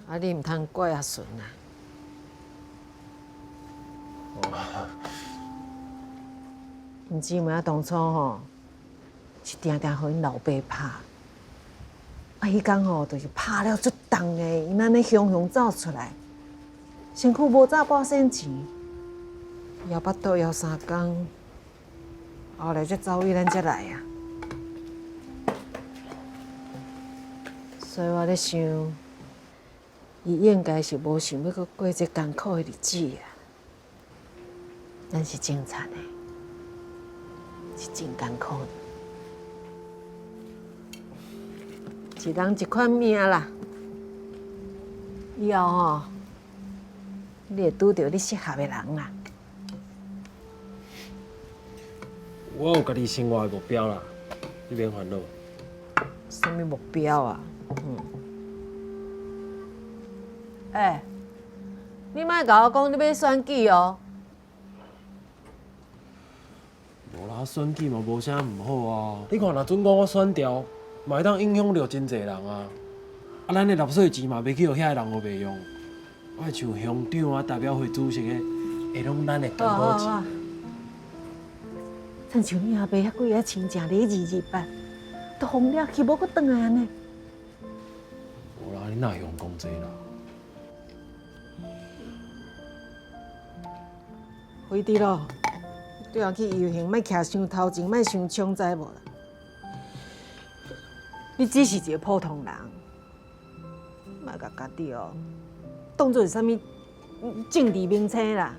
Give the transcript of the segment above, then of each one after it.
啊，你唔通怪阿顺啊！唔知咩啊，当初吼是定定互因老爸拍，啊，迄天吼就是拍了足重的，因安尼雄雄走出来，身躯无早半仙钱，摇巴肚摇3工，后来才走伊咱才来啊。所以我咧想，伊应该是无想要搁过这艰苦的日子啊。咱是真惨的，是真艰苦的。一人一款命啦，以后吼，你会拄到你适合的人啦。我有家己生活的目标啦，你免烦恼。什么目标啊？你莫甲我讲你要选举哦。无啦，选举嘛无啥毋好啊。你看，若准讲我选掉，嘛会当影响到真侪人啊。啊，咱的纳税钱嘛袂去互遐个人互袂用。我像乡长啊、代表会主席的，会拢咱的担保钱。亲像你阿伯遐几个亲戚礼二八，都疯了去，无搁转来安尼。无啦，你哪会用讲这啦？辉弟咯，对后去游行，莫徛伤头前，莫伤冲，知无啦？你只是一个普通人，莫甲家己哦当做是啥物政治明星啦。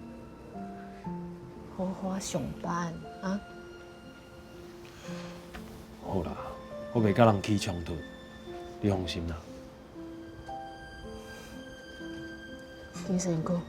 好好上班啊！好啦，我袂甲人起冲突，你放心啦。金生哥。